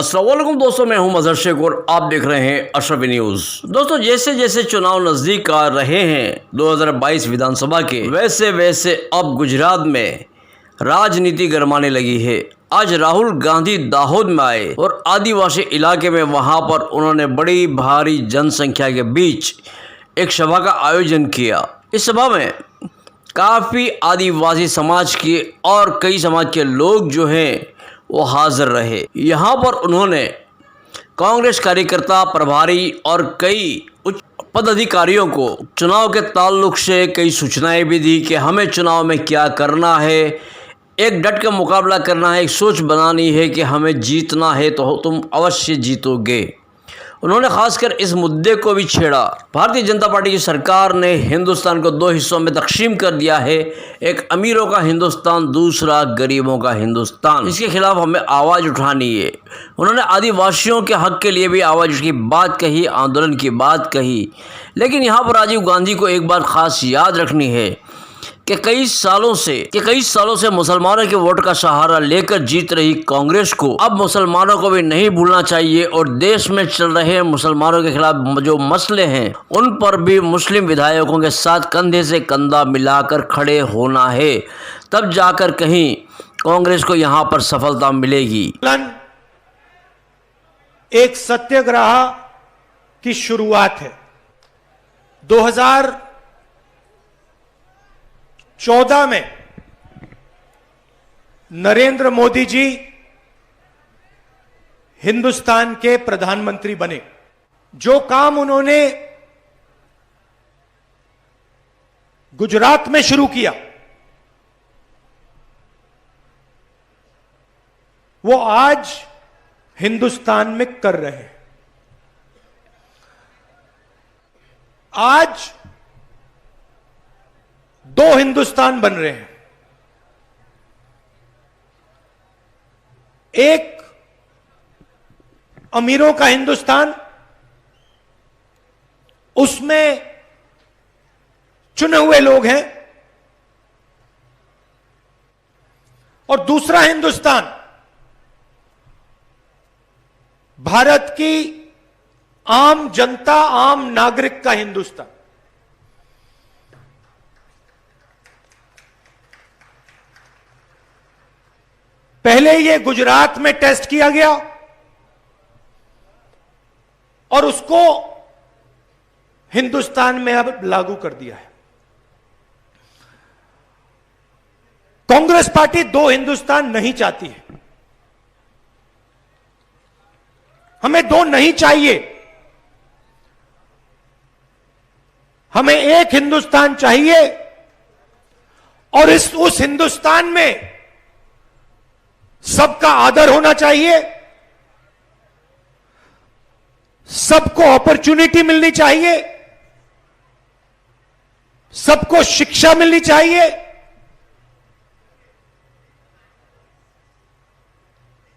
अस्सलाम वालेकुम दोस्तों, मैं हूं मजहर शेख और आप देख रहे हैं अशरफी न्यूज़। दोस्तों, जैसे जैसे चुनाव नज़दीक आ रहे हैं 2022 विधानसभा के, वैसे वैसे अब गुजरात में राजनीति गरमाने लगी है। आज राहुल गांधी दाहोद में आए और आदिवासी इलाके में वहां पर उन्होंने बड़ी भारी जनसंख्या के बीच एक सभा का आयोजन किया। इस सभा में काफ़ी आदिवासी समाज के और कई समाज के लोग जो हैं वो हाजिर रहे। यहाँ पर उन्होंने कांग्रेस कार्यकर्ता, प्रभारी और कई उच्च पदाधिकारियों को चुनाव के ताल्लुक से कई सूचनाएं भी दी कि हमें चुनाव में क्या करना है, एक डट का मुकाबला करना है, एक सोच बनानी है कि हमें जीतना है तो तुम अवश्य जीतोगे। उन्होंने खासकर इस मुद्दे को भी छेड़ा। भारतीय जनता पार्टी की सरकार ने हिंदुस्तान को दो हिस्सों में तकसीम कर दिया है, एक अमीरों का हिंदुस्तान, दूसरा गरीबों का हिंदुस्तान। इसके खिलाफ हमें आवाज़ उठानी है। उन्होंने आदिवासियों के हक के लिए भी आवाज़ की बात कही, आंदोलन की बात कही। लेकिन यहाँ पर राजीव गांधी को एक बात खास याद रखनी है कि कई सालों से मुसलमानों के वोट का सहारा लेकर जीत रही कांग्रेस को अब मुसलमानों को भी नहीं भूलना चाहिए और देश में चल रहे मुसलमानों के खिलाफ जो मसले हैं उन पर भी मुस्लिम विधायकों के साथ कंधे से कंधा मिलाकर खड़े होना है, तब जाकर कहीं कांग्रेस को यहाँ पर सफलता मिलेगी। एक सत्याग्रह की शुरुआत है। 2014 में नरेंद्र मोदी जी हिंदुस्तान के प्रधानमंत्री बने। जो काम उन्होंने गुजरात में शुरू किया वो आज हिंदुस्तान में कर रहे हैं। आज दो हिंदुस्तान बन रहे हैं। एक अमीरों का हिंदुस्तान, उसमें चुने हुए लोग हैं, और दूसरा हिंदुस्तान भारत की आम जनता, आम नागरिक का हिंदुस्तान। पहले ये गुजरात में टेस्ट किया गया और उसको हिंदुस्तान में अब लागू कर दिया है। कांग्रेस पार्टी दो हिंदुस्तान नहीं चाहती है। हमें दो नहीं चाहिए, हमें एक हिंदुस्तान चाहिए और उस हिंदुस्तान में सबका आदर होना चाहिए, सबको अपॉर्चुनिटी मिलनी चाहिए, सबको शिक्षा मिलनी चाहिए,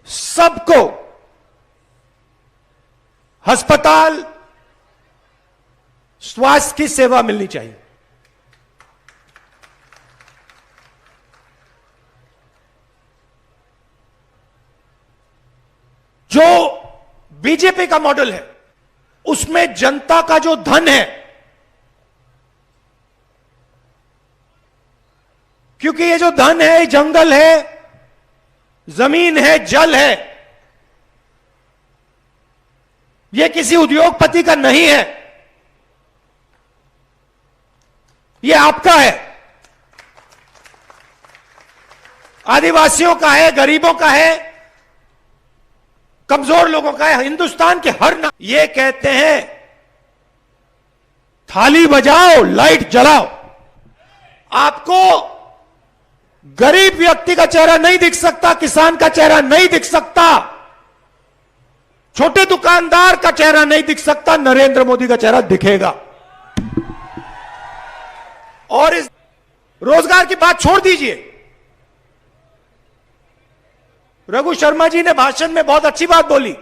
सबको अस्पताल, स्वास्थ्य की सेवा मिलनी चाहिए। जो बीजेपी का मॉडल है उसमें जनता का जो धन है, क्योंकि ये जो धन है, जंगल है, जमीन है, जल है, ये किसी उद्योगपति का नहीं है, ये आपका है, आदिवासियों का है, गरीबों का है, कमजोर लोगों का है, हिंदुस्तान के हर ये कहते हैं थाली बजाओ, लाइट जलाओ। आपको गरीब व्यक्ति का चेहरा नहीं दिख सकता, किसान का चेहरा नहीं दिख सकता, छोटे दुकानदार का चेहरा नहीं दिख सकता, नरेंद्र मोदी का चेहरा दिखेगा। और इस रोजगार की बात छोड़ दीजिए। रघु शर्मा जी ने भाषण में बहुत अच्छी बात बोली।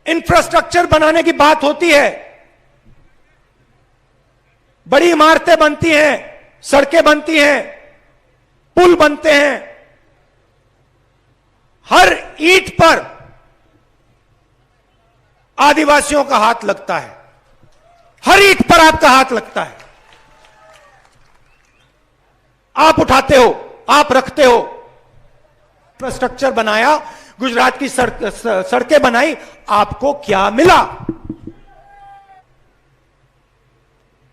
इंफ्रास्ट्रक्चर बनाने की बात होती है, बड़ी इमारतें बनती हैं, सड़कें बनती हैं, पुल बनते हैं, हर ईंट पर आदिवासियों का हाथ लगता है, हर ईंट पर आपका हाथ लगता है। आप उठाते हो, आप रखते हो। इंफ्रास्ट्रक्चर बनाया, गुजरात की सड़कें बनाई, आपको क्या मिला?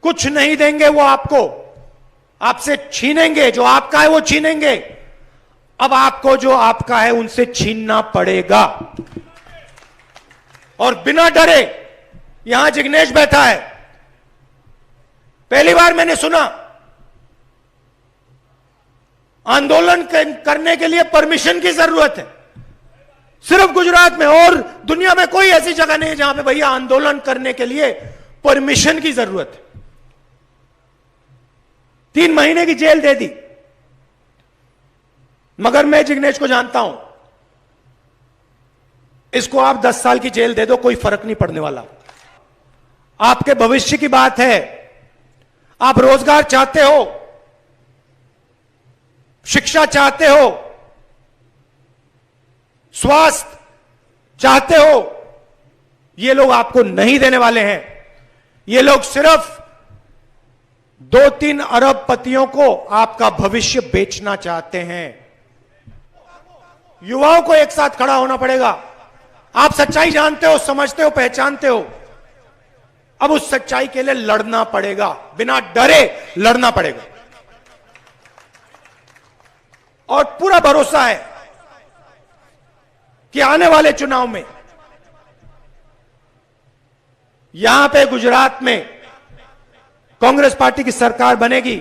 कुछ नहीं देंगे वो आपको, आपसे छीनेंगे। जो आपका है वो छीनेंगे। अब आपको जो आपका है उनसे छीनना पड़ेगा। और बिना डरे, यहां जिग्नेश बैठा है, पहली बार मैंने सुना आंदोलन करने के लिए परमिशन की जरूरत है। सिर्फ गुजरात में, और दुनिया में कोई ऐसी जगह नहीं है जहां पे भैया आंदोलन करने के लिए परमिशन की जरूरत है। 3 महीने की जेल दे दी, मगर मैं जिग्नेश को जानता हूं, इसको आप 10 साल की जेल दे दो, कोई फर्क नहीं पड़ने वाला। आपके भविष्य की बात है। आप रोजगार चाहते हो, शिक्षा चाहते हो, स्वास्थ्य चाहते हो, ये लोग आपको नहीं देने वाले हैं। ये लोग सिर्फ 2-3 अरबपतियों को आपका भविष्य बेचना चाहते हैं। युवाओं को एक साथ खड़ा होना पड़ेगा। आप सच्चाई जानते हो, समझते हो, पहचानते हो। अब उस सच्चाई के लिए लड़ना पड़ेगा, बिना डरे लड़ना पड़ेगा। और पूरा भरोसा है कि आने वाले चुनाव में यहां पे गुजरात में कांग्रेस पार्टी की सरकार बनेगी,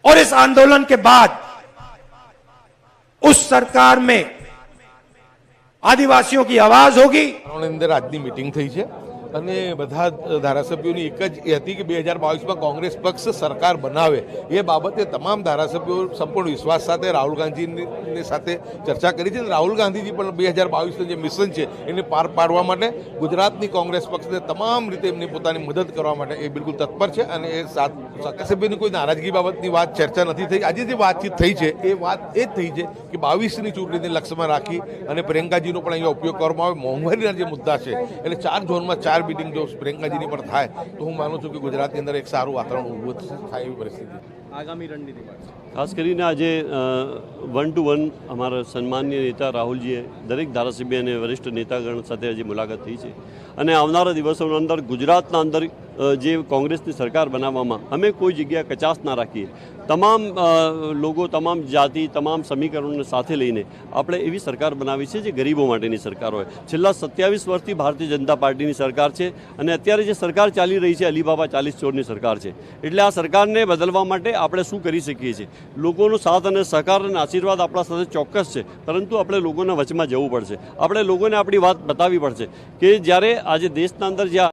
और इस आंदोलन के बाद उस सरकार में आदिवासियों की आवाज होगी। અંદર આજની મીટિંગ થઈ છે અને બધા ધારાસભ્યોની એક જ એ હતી કે 2022માં કોંગ્રેસ પક્ષ સરકાર બનાવે એ બાબતે તમામ ધારાસભ્યો સંપૂર્ણ વિશ્વાસ સાથે રાહુલ ગાંધીની સાથે ચર્ચા કરી છે. રાહુલ ગાંધીજી પણ 2022નું જે મિશન છે એને પાર પાડવા માટે ગુજરાતની કોંગ્રેસ પક્ષને તમામ રીતે એમની પોતાની મદદ કરવા માટે એ બિલકુલ તત્પર છે. અને એ ધારાસભ્યોની કોઈ નારાજગી બાબતની વાત ચર્ચા નથી થઈ. આજે જે વાતચીત થઈ છે એ વાત એ જ થઈ છે કે 22ની ચૂંટણીને લક્ષ્યમાં રાખી અને પ્રિયંકાજીનો પણ અહીંયા ઉપયોગ કરવામાં આવે. મોંઘવારીના જે મુદ્દા છે એટલે 4 ઝોનમાં 4 મીટિંગ જો પ્રિયંકાજીની પણ થાય તો હું માનું છું કે ગુજરાતની અંદર એક સારું વાતાવરણ ઊભું થાય એવી પરિસ્થિતિ. આગામી રણનીતિ ખાસ કરીને આજે 1 to 1 અમારા સન્માનીય નેતા રાહુલજીએ દરેક ધારાસભ્ય અને વરિષ્ઠ નેતાગણ સાથે આજે મુલાકાત થઈ છે. અને આવનારા દિવસોની અંદર ગુજરાતના અંદર જે કોંગ્રેસની સરકાર બનાવવામાં અમે કોઈ જગ્યાએ કચાશ ના રાખીએ. તમામ લોકો, તમામ જાતિ, તમામ સમીકરણોને સાથે લઈને આપણે એવી સરકાર બનાવી છે જે ગરીબો માટેની સરકાર હોય. છેલ્લા 27 વર્ષથી ભારતીય જનતા પાર્ટીની સરકાર છે અને અત્યારે જે સરકાર ચાલી રહી છે અલીબાબા 40 ચોરની સરકાર છે. એટલે આ સરકારને બદલવા માટે આપણે શું કરી શકીએ છીએ? લોકોનો સાથ અને સહકાર અને આશીર્વાદ આપણા સાથે ચોક્કસ છે, પરંતુ આપણે લોકોના વચમાં જવું પડશે. આપણે લોકોને આપણી વાત બતાવવી પડશે કે જ્યારે આજે દેશના અંદર જ્યાં